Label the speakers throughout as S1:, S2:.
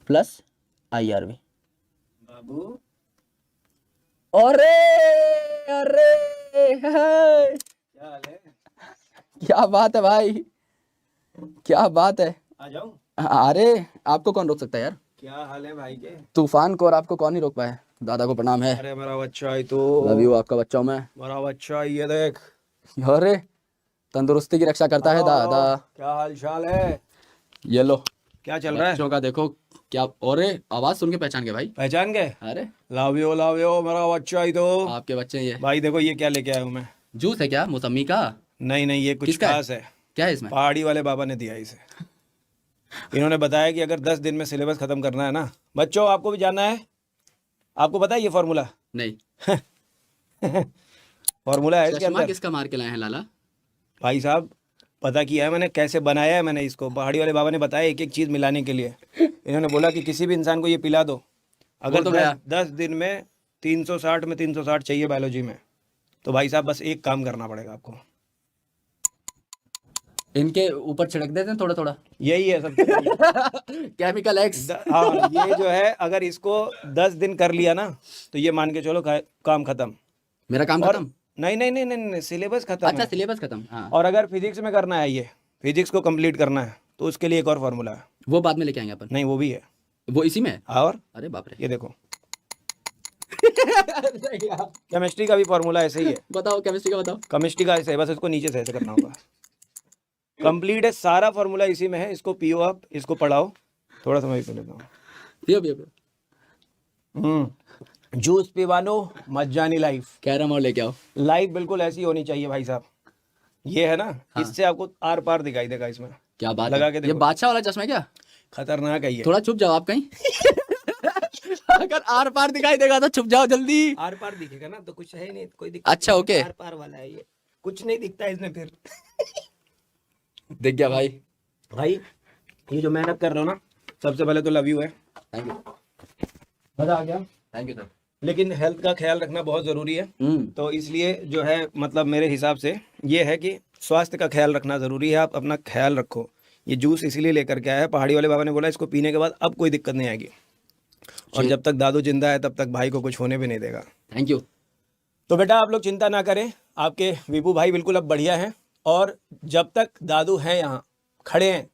S1: Plus IRV।
S2: बाबू
S1: अरे अरे है।
S2: क्या हाल है?
S1: क्या बात है भाई, क्या बात है।
S2: आ जाऊं?
S1: अरे आपको कौन रोक सकता है यार,
S2: क्या हाल है भाई के?
S1: तूफान को और आपको कौन ही रोक पाए। दादा को प्रणाम है।
S2: अरे मेरा बच्चा है तो।
S1: लव यू, आपका बच्चा हूं मैं।
S2: मेरा बच्चा ये देख।
S1: अरे तंदुरुस्ती की रक्षा करता है
S2: हेलो हेलो,
S1: दादा।
S2: क्या हाल चाल है?
S1: ये लो
S2: क्या चल रहा है?
S1: बच्चों का देखो क्या। अरे आवाज सुन के पहचान गए भाई।
S2: पहचान गए?
S1: अरे
S2: लव यू मेरा बच्चा ही तो।
S1: आपके बच्चे हैं ये।
S2: भाई देखो ये क्या लेके आया हूँ मैं।
S1: जूस है क्या, मौसमी का?
S2: नहीं नहीं, ये कुछ
S1: किसका है?
S2: खास है।
S1: क्या है इसमें?
S2: पहाड़ी वाले बाबा ने दिया इसे। इन्होंने बताया कि अगर 10 दिन में सिलेबस खत्म करना है ना बच्चों, आपको भी जानना है। आपको पता है ये फॉर्मूला?
S1: नहीं।
S2: फॉर्मूला है इसके
S1: चश्मा
S2: अंदर।
S1: किसका मार के लाए हैं लाला?
S2: भाई साहब, पता किया है मैंने कैसे बनाया है। मैंने इसको पहाड़ी वाले बाबा ने बताया एक एक चीज़ मिलाने के लिए। इन्होंने बोला कि किसी भी इंसान को ये पिला दो, अगर
S1: तो भैया
S2: 10 दिन में 360 में 360 चाहिए बायोलॉजी में, तो भाई साहब बस एक काम करना पड़ेगा आपको।
S1: इनके ऊपर छिड़क देते हैं थोड़ा थोड़ा।
S2: यही है सबसे बड़ी।
S1: Chemical x.
S2: हाँ, ये जो है अगर इसको 10 दिन कर लिया ना तो ये मान के चलो काम खत्म।
S1: मेरा काम
S2: और
S1: खत्म।
S2: नहीं नहीं नहीं नहीं, नहीं सिलेबस खत्म
S1: अच्छा
S2: है।
S1: सिलेबस खत्म, हाँ।
S2: और अगर फिजिक्स में करना है, ये फिजिक्स को कंप्लीट करना है, तो उसके लिए एक और फार्मूला है।
S1: वो बाद में लेके आएंगे अपन।
S2: नहीं, वो भी है।
S1: वो इसी में है।
S2: और
S1: अरे बाप रे।
S2: ये देखो, केमिस्ट्री का भी फार्मूला ऐसे ही है।
S1: बताओ केमिस्ट्री का बताओ।
S2: केमिस्ट्री का ऐसे है, बस इसको नीचे से ऐसे करना होगा। कंप्लीट है, सारा फार्मूला इसी में है। इसको पियो आप, इसको पढ़ाओ। थोड़ा समय पे लेता हूँ।
S1: पियो पियो पियो।
S2: जूस पिवानो मज्जानी लाइफ।
S1: कैरम और लेके आओ।
S2: लाइफ बिल्कुल ऐसी होनी चाहिए भाई साहब। ये है ना,
S1: हाँ।
S2: इससे आपको आर पार दिखाई देगा इसमें।
S1: क्या बात
S2: लगा
S1: है,
S2: के
S1: ये
S2: देखो।
S1: बादशाह वाला चश्मा है क्या?
S2: खतरनाक है ये।
S1: थोड़ा छुप जाओ आप कहीं। अगर आर पार दिखाई देगा तो छुप जाओ जल्दी।
S2: आर पार दिखेगा ना तो कुछ है नहीं, कोई दिक्कत
S1: अच्छा
S2: नहीं।
S1: ओके।
S2: आर पार वाला है ये, कुछ नहीं दिखता है इसमें फिर।
S1: दिख गया भाई।
S2: भाई ये जो मेहनत कर रहे हो ना, सबसे पहले तो लव यू है।
S1: Thank you.
S2: मजा आ गया।
S1: Thank you sir.
S2: लेकिन हेल्थ का ख्याल रखना बहुत ज़रूरी है।
S1: हम्म।
S2: तो इसलिए जो है मतलब मेरे हिसाब से ये है कि स्वास्थ्य का ख्याल रखना ज़रूरी है। आप अपना ख्याल रखो। ये जूस इसीलिए लेकर के आया है, पहाड़ी वाले बाबा ने बोला इसको पीने के बाद अब कोई दिक्कत नहीं आएगी, और जब तक दादू जिंदा है तब तक भाई को कुछ होने भी नहीं देगा।
S1: Thank you.
S2: तो बेटा आप लोग चिंता ना करें, आपके विभू भाई बिल्कुल अब बढ़िया हैं, और जब तक दादू हैं यहाँ खड़े हैं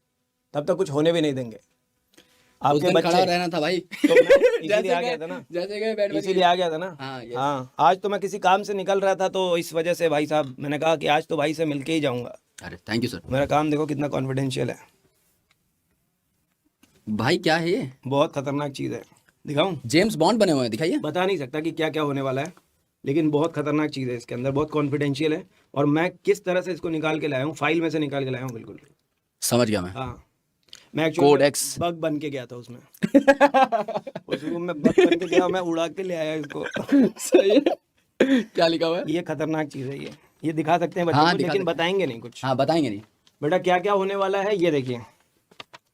S2: तब तक कुछ होने भी नहीं देंगे।
S1: उस
S2: आपके
S1: दिन खड़ा
S2: बच्चे
S1: रहना था भाई।
S2: तो मैं इसीलिए आ गया था ना।
S1: जैसे गए बैठ
S2: इसीलिए आ गया था ना।
S1: हाँ, yes।
S2: हाँ, आज तो मैं किसी काम से निकल रहा था, तो इस वजह से भाई साहब मैंने कहा कि आज तो भाई से मिलके ही जाऊंगा।
S1: अरे थैंक यू सर।
S2: मेरा काम देखो कितना कॉन्फिडेंशियल है।
S1: भाई क्या है ये?
S2: बहुत खतरनाक चीज़ है। दिखाऊं?
S1: जेम्स बॉन्ड बने हुए हैं, दिखाइए।
S2: बता नहीं सकता कि क्या क्या होने वाला है, लेकिन बहुत खतरनाक चीज़ है इसके अंदर, बहुत कॉन्फिडेंशियल है। और मैं किस तरह से इसको निकाल के लाया हूँ, फाइल में से निकाल के लाया हूँ बिल्कुल।
S1: समझ गया मैं।
S2: हाँ, मैं
S1: कोड
S2: एक्चुअली
S1: X।
S2: बग बन के गया था उसमें। उस रूम में बग बन के गया, मैं उड़ा के ले आया इसको।
S1: सही है। क्या लिखा हुआ है?
S2: ये खतरनाक चीज़ है ये दिखा सकते हैं बच्चों
S1: हाँ,
S2: को,
S1: दिखा
S2: लेकिन
S1: सकते हैं।
S2: बताएंगे नहीं कुछ।
S1: हाँ बताएंगे नहीं।
S2: बेटा क्या क्या होने वाला है ये देखिए।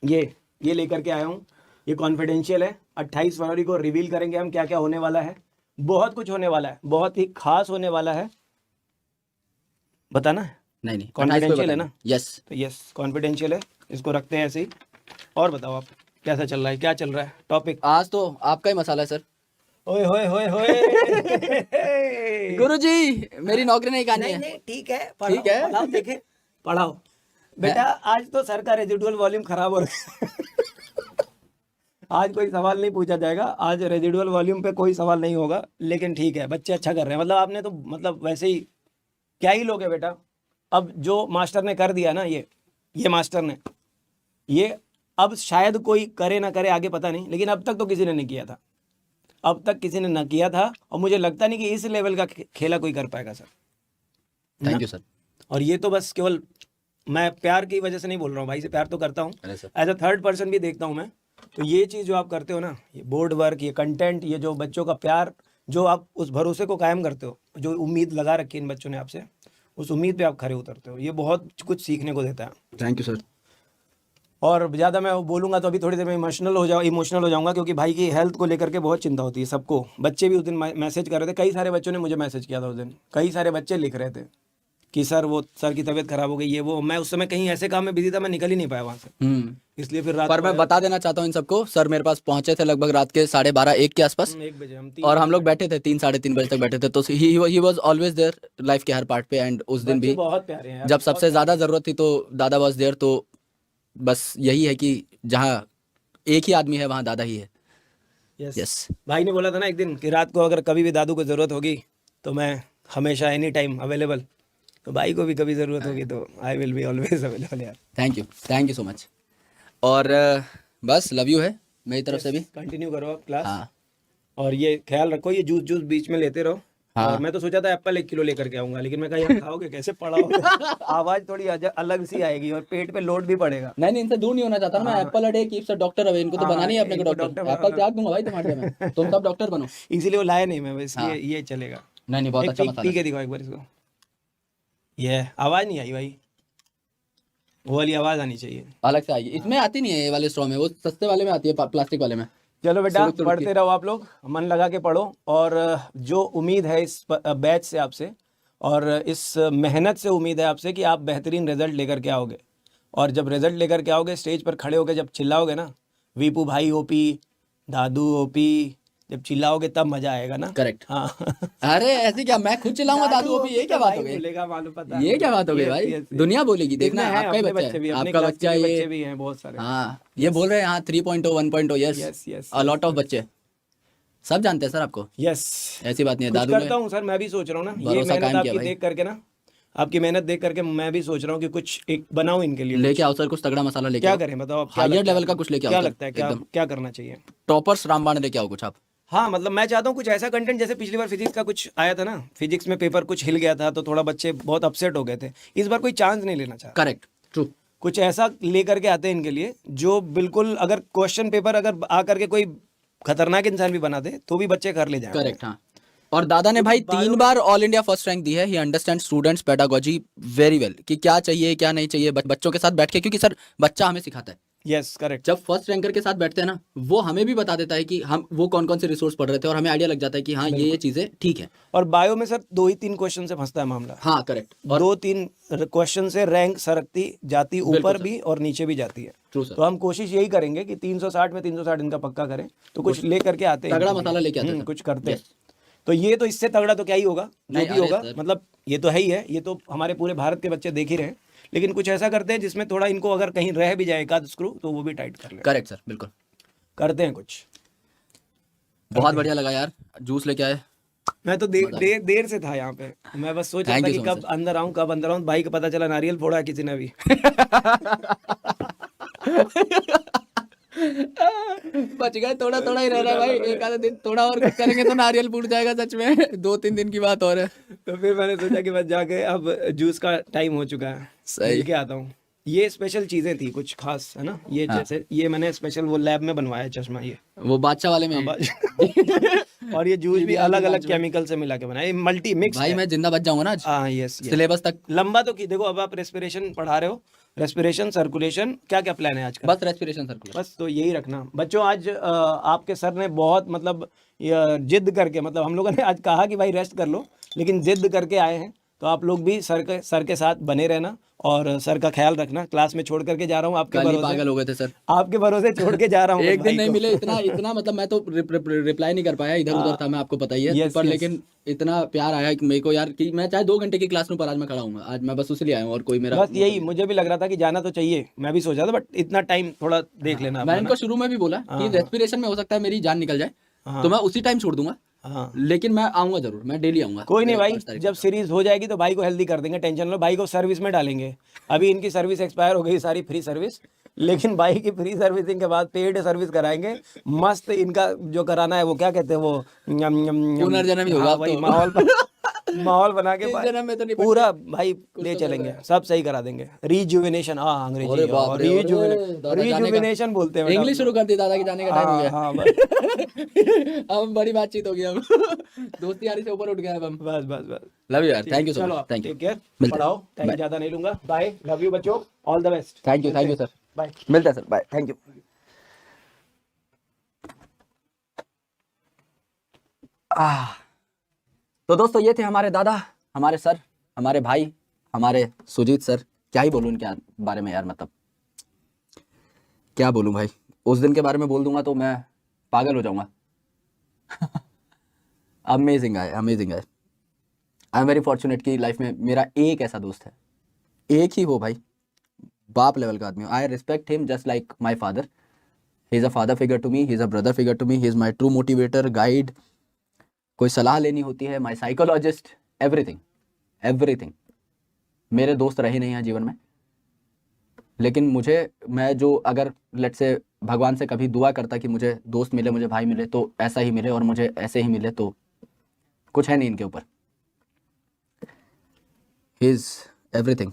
S2: ये लेकर के आया हूँ, ये कॉन्फिडेंशियल है। 28 फरवरी को रिवील करेंगे हम क्या क्या होने वाला है। बहुत कुछ होने वाला है, बहुत ही खास होने वाला है। बताना है?
S1: नहीं नहीं,
S2: कॉन्फिडेंशियल है ना?
S1: यस।
S2: तो यस, कॉन्फिडेंशियल है, इसको रखते हैं ऐसे ही। और बताओ आप कैसा चल रहा है, क्या चल रहा है टॉपिक?
S1: आज तो आपका ही मसाला है सर।
S2: ओए होए होए होए।
S1: गुरुजी मेरी नौकरी नहीं खानी
S2: नहीं
S1: है।
S2: नहीं, ठीक है,
S1: ठीक है।
S2: पढ़ाओ, देखे पढ़ाओ। बेटा आज तो सर का रेजिडुअल वॉल्यूम खराब हो रहा है। आज कोई सवाल नहीं पूछा जाएगा, आज रेजिडुअल वॉल्यूम पे कोई सवाल नहीं होगा। लेकिन ठीक है, बच्चे अच्छा कर रहे हैं। मतलब आपने तो मतलब वैसे ही क्या ही लोगे बेटा। अब जो मास्टर ने कर दिया ना, ये मास्टर ने, ये अब शायद कोई करे ना करे आगे पता नहीं, लेकिन अब तक तो किसी ने नहीं किया था। अब तक किसी ने ना किया था, और मुझे लगता नहीं कि इस लेवल का खेला कोई कर पाएगा सर।
S1: Thank you sir.
S2: और ये तो बस केवल मैं प्यार की वजह से नहीं बोल रहा हूँ, भाई से प्यार तो करता हूँ,
S1: अरे sir.
S2: As a third person भी देखता हूँ मैं। तो ये चीज़ जो आप करते हो ना, ये बोर्ड वर्क, ये कंटेंट, ये जो बच्चों का प्यार, जो आप उस भरोसे को कायम करते हो, जो उम्मीद लगा रखी है इन बच्चों ने आपसे, उस उम्मीद पे आप खरे उतरते हो, ये बहुत कुछ सीखने को देता है।
S1: Thank you sir.
S2: और ज़्यादा मैं बोलूँगा तो अभी थोड़ी देर में इमोशनल हो जाऊँगा, क्योंकि भाई की हेल्थ को लेकर के बहुत चिंता होती है सबको। बच्चे भी उस दिन मैसेज कर रहे थे, कई सारे बच्चों ने मुझे मैसेज किया था उस दिन, कई सारे बच्चे लिख रहे थे कि सर वो सर की तबीयत खराब हो गई, ये वो। मैं उस समय कहीं ऐसे काम में बिजी था, मैं निकल ही नहीं पाया वहाँ से, इसलिए फिर रात
S1: पर
S2: को
S1: मैं बता देना चाहता हूँ इन सबको, सर मेरे पास पहुंचे थे लगभग रात के 12:30-1 के आसपास,
S2: 1 बजे हम
S1: और हम लोग बैठे थे 3-3:30 बजे तक बैठे थे। तो he was always their life के हर पार्ट पे। एंड उस दिन
S2: बच्चे
S1: भी
S2: बहुत प्यारे हैं यार,
S1: जब
S2: बहुत
S1: सबसे ज्यादा जरूरत थी तो दादा वाज देयर। तो बस यही है कि जहाँ एक ही आदमी है वहाँ दादा ही है।
S2: यस।
S1: यस
S2: भाई ने बोला था ना एक दिन कि रात को अगर कभी भी दादू को ज़रूरत होगी तो मैं हमेशा एनी टाइम अवेलेबल। तो भाई को भी कभी ज़रूरत होगी तो I will be always available यार।
S1: Thank you so much. और बस लव यू है मेरी तरफ से भी।
S2: कंटिन्यू करो आप क्लास,
S1: हाँ
S2: और ये ख्याल रखो ये जूस जूस बीच में लेते रहो।
S1: हाँ।
S2: और मैं तो सोचा था एप्पल 1 किलो लेकर के आऊंगा, लेकिन मैं कहा यार खाओगे कैसे, पड़ा होगा आवाज़ थोड़ी अलग सी आएगी और पेट पे लोड भी पड़ेगा।
S1: नहीं, इनसे दूर नहीं होना चाहता ना मैं। Apple a day keeps a doctor away, इनको तो
S2: हाँ,
S1: बनाना ही है अपने को
S2: इनको
S1: डॉक्टर।
S2: डॉक्टर
S1: एप्पल त्याग दूंगा भाई तुम्हारे लिए मैं, तुम सब डॉक्टर बनो।
S2: इसीलिए वो लाया नहीं मैं, बस
S1: हाँ।
S2: ये चलेगा।
S1: नहीं बहुत
S2: एक
S1: अच्छा
S2: पी
S1: मसाला।
S2: के दिखाओ एक बार इसको। ये आवाज़ नहीं आई भाई, वो वाली आवाज़ आनी चाहिए।
S1: अलग से आएगी, इसमें आती नहीं है ये वाले स्ट्रॉ में, वो सस्ते वाले में आती है, प्लास्टिक वाले में।
S2: चलो बेटा
S1: सुरुक सुरुक
S2: पढ़ते
S1: की।
S2: रहो आप लोग, मन लगा के पढ़ो। और जो उम्मीद है इस बैच से आपसे, और इस मेहनत से उम्मीद है आपसे कि आप बेहतरीन रिजल्ट लेकर के आओगे। और जब रिजल्ट लेकर के आओगे, स्टेज पर खड़े होकर जब चिल्लाओगे ना, वीपू भाई ओपी, दादू ओपी, जब चिल्लाओगे तब मजा आएगा ना।
S1: करेक्ट।
S2: हाँ
S1: अरे ऐसे क्या, मैं खुद चिल्लाऊंगा दादू अभी, ये क्या बात हो गई?
S2: बोलेगा, मालूम पता है।
S1: ये क्या बात हो गई
S2: Yes,
S1: भाई?
S2: yes, yes।
S1: दुनिया बोलेगी, देखना
S2: है,
S1: आपका ही
S2: अपने
S1: बच्चा
S2: बच्चे भी,
S1: है,
S2: अपने
S1: आपका
S2: क्लास के
S1: बच्चा
S2: भी
S1: ये।
S2: बच्चे भी हैं बहुत सारे।
S1: हाँ ये बोल रहे हैं हाँ 3.0 1.0 yes.
S2: Yes, yes,
S1: a lot of
S2: yes,
S1: बच्चे सब जानते हैं सर आपको,
S2: यस।
S1: ऐसी बात नहीं है।
S2: कुछ
S1: दादू
S2: करता
S1: ने
S2: हूँ सर, मैं भी सोच रहा हूँ ना, ये
S1: भरोसा
S2: मेहनत
S1: कायम किया
S2: आपकी
S1: भाई।
S2: देख करके ना, आपकी मेहनत देख करके मैं भी सोच रहा हूँ कि कुछ एक बनाऊं इनके लिए।
S1: लेके आओ सर कुछ तगड़ा मसाला लेके
S2: क्या
S1: आओ।
S2: करें बताओ आप, क्या
S1: हायर
S2: लगता है
S1: लेवल का
S2: आपको?
S1: कुछ लेके आओ
S2: क्या
S1: सर,
S2: लगता है, क्या
S1: एकदम
S2: क्या करना चाहिए?
S1: टॉपर्स रामबाण लेके आओ कुछ आप।
S2: हाँ मतलब मैं चाहता हूँ कुछ ऐसा कंटेंट, जैसे पिछली बार फिजिक्स का कुछ आया था ना, फिजिक्स में पेपर कुछ हिल गया था तो थोड़ा बच्चे बहुत अपसेट हो गए थे। इस बार कोई चांस नहीं लेना चाह,
S1: करेक्ट ट्रू।
S2: कुछ ऐसा लेकर के आते हैं इनके लिए जो बिल्कुल, अगर क्वेश्चन पेपर अगर आकर के कोई खतरनाक इंसान भी बना दे तो भी बच्चे कर ले जाएंगे।
S1: करेक्ट हाँ। और दादा ने भाई 3 बार ऑल इंडिया फर्स्ट रैंक दी है। ही understand students pedagogy very well, कि क्या चाहिए क्या नहीं चाहिए बच्चों के साथ बैठ के, क्योंकि सर बच्चा हमें सिखाता है।
S2: Yes correct.
S1: जब फर्स्ट रैंकर के साथ बैठते हैं ना, वो हमें भी बता देता है कि हम वो कौन कौन से रिसोर्स पढ़ रहे थे, और हमें आइडिया लग जाता है कि हाँ ये चीजें ठीक है।
S2: और बायो में सर 2 ही 3 क्वेश्चन से फंसता है मामला।
S1: हाँ करेक्ट। और
S2: 2-3 क्वेश्चन से रैंक सरकती जाती, ऊपर भी और नीचे भी जाती है।
S1: True sir.
S2: तो हम कोशिश यही करेंगे कि 360 में 360 इनका पक्का करें, तो कुछ ले करके आते हैं
S1: तगड़ा
S2: इनके लिए।
S1: मसाला लेके आते हैं सर।
S2: कुछ करते हैं।
S1: Yes।
S2: तो ये तो इससे तगड़ा तो क्या ही होगा, जो
S1: नहीं,
S2: भी
S1: अरे
S2: होगा
S1: सर।
S2: मतलब ये तो है ही है, ये तो हमारे पूरे भारत के बच्चे देख ही रहे हैं। लेकिन कुछ ऐसा करते हैं जिसमें थोड़ा इनको अगर कहीं रह भी जाए एक आध स्क्रू तो वो भी टाइट कर ले।
S1: करेक्ट सर बिल्कुल।
S2: करते हैं कुछ।
S1: बहुत बढ़िया लगा यार, जूस लेके आए।
S2: मैं तो देर से था यहाँ पे, मैं बस सोच रहा
S1: Thank
S2: था
S1: you
S2: कि
S1: so much,
S2: कब अंदर आऊं कब अंदर आऊं। भाई को पता चला नारियल फोड़ा है किसी ने भी।
S1: बच गए, थोड़ा थोड़ा ही रह रहा है भाई, एक आधा दिन थोड़ा और कुछ करेंगे तो नारियल फूट जाएगा सच में। 2-3 दिन की बात और है।
S2: तो फिर मैंने सोचा कि बस जाके अब जूस का टाइम हो चुका है,
S1: सही।
S2: लेके आता हूँ। ये स्पेशल चीजें थी कुछ खास, है ना। ये
S1: हाँ।
S2: जैसे ये मैंने स्पेशल वो लैब में बनवाया है चश्मा, ये
S1: वो बादशाह वाले में
S2: और ये जूस भी
S1: बिरयानी
S2: अलग अलग
S1: बाजू में।
S2: केमिकल से मिला के बनाया, ये मल्टी मिक्स
S1: भाई
S2: है।
S1: मैं जिंदा बच जाऊंगा ना आज
S2: हाँ यस।
S1: सिलेबस तक।
S2: लंबा तो की देखो, अब आप रेस्पिरेशन पढ़ा रहे हो, रेस्पिरेशन सर्कुलेशन, क्या क्या प्लान है आज का?
S1: बस रेस्पिरेशन सर्कुलेशन।
S2: बस तो यही रखना बच्चों। आज आपके सर ने बहुत मतलब जिद करके, मतलब हम लोगों ने आज कहा कि भाई रेस्ट कर लो, लेकिन जिद करके आए हैं। तो आप लोग भी सर के साथ बने रहना और सर का ख्याल रखना। क्लास में छोड़ करके जा रहा हूँ आपके
S1: कल ही
S2: भरोसे,
S1: पागल हो गए थे सर।
S2: आपके भरोसे छोड़ के जा रहा हूँ
S1: एक
S2: भाई
S1: दिन नहीं
S2: को।
S1: मिले, इतना इतना मतलब मैं तो रिप्लाई नहीं कर पाया, इधर उधर था मैं, आपको पता ही है।
S2: Yes,
S1: पर
S2: yes।
S1: लेकिन इतना प्यार आया कि मेरे को यार, कि मैं चाहे 2 घंटे की क्लास में पर आज मैं खड़ा हूँ, आज मैं बस उसलिए आया हूँ और कोई मेरा
S2: बस यही मुझे भी लग रहा था कि जाना तो चाहिए, मैं भी सोचा था, बट इतना टाइम थोड़ा देख लेना
S1: मैं
S2: अपना
S1: इनको शुरू में भी बोला कि रेस्पिरेशन में हो सकता है मेरी जान निकल जाए, तो मैं उसी टाइम छोड़ दूंगा,
S2: ना। हाँ
S1: लेकिन मैं आऊंगा जरूर, मैं डेली आऊंगा।
S2: कोई नहीं
S1: मेरा
S2: भाई,
S1: 5 तारीख
S2: जब सीरीज हो जाएगी तो भाई को हेल्दी कर देंगे, टेंशन लो। भाई को सर्विस में डालेंगे। अभी इनकी सर्विस एक्सपायर हो गई सारी, फ्री सर्विस, लेकिन भाई की फ्री सर्विसिंग के बाद पेड सर्विस कराएंगे मस्त। इनका जो कराना है वो क्या कहते हैं, वो
S1: पुनर्जन्म ही होगा
S2: हाँ,
S1: अब
S2: वही
S1: तो।
S2: माहौल बना के
S1: इस
S2: भाई
S1: जन्म में तो नहीं
S2: पूरा भाई ले
S1: तो
S2: चलेंगे, सब सही करा देंगे। रिजुविनेशन, हाँ अंग्रेजी
S1: अरे बाप रे, अरे, दादा जाने का।
S2: रिजुविनेशन बोलते हैं
S1: इंग्लिश शुरू कर दी, दादा के जाने का टाइम हो गया।
S2: हाँ बस
S1: अब बड़ी बातचीत हो गई, अब दोस्ती यारी से ऊपर उठ गया अब हम।
S2: बस बस बस।
S1: लव यू यार, थैंक यू सो
S2: चलो
S1: much, thank you.
S2: Take care,
S1: मिलते हैं।
S2: पढ़ाओ, टाइम ज्यादा नहीं लूंगा। बाय, लव यू बच्चों, all the best.
S1: Thank you sir,
S2: bye.
S1: मिलते हैं सर, बाय, थैंक यू। तो दोस्तों ये थे हमारे दादा, हमारे सर, हमारे भाई, हमारे सुजीत सर, क्या ही बोलूँ उनके बारे में यार, मतलब क्या बोलूँ भाई, उस दिन के बारे में बोल दूंगा तो मैं पागल हो जाऊंगा। अमेजिंग है, अमेजिंग है। आई एम वेरी फॉर्चुनेट कि लाइफ में मेरा एक ऐसा दोस्त है, एक ही हो भाई, बाप लेवल का आदमी हो। I respect him just like my father. He is a father figure to me, he is a brother figure to me, he is my true motivator, guide. कोई सलाह लेनी होती है, माई साइकोलॉजिस्ट, एवरीथिंग, एवरीथिंग। मेरे दोस्त रहे नहीं हैं जीवन में, लेकिन मुझे, मैं जो अगर लेट से भगवान से कभी दुआ करता कि मुझे दोस्त मिले, मुझे भाई मिले, तो ऐसा ही मिले, और मुझे ऐसे ही मिले, तो कुछ है नहीं इनके ऊपर। He is everything.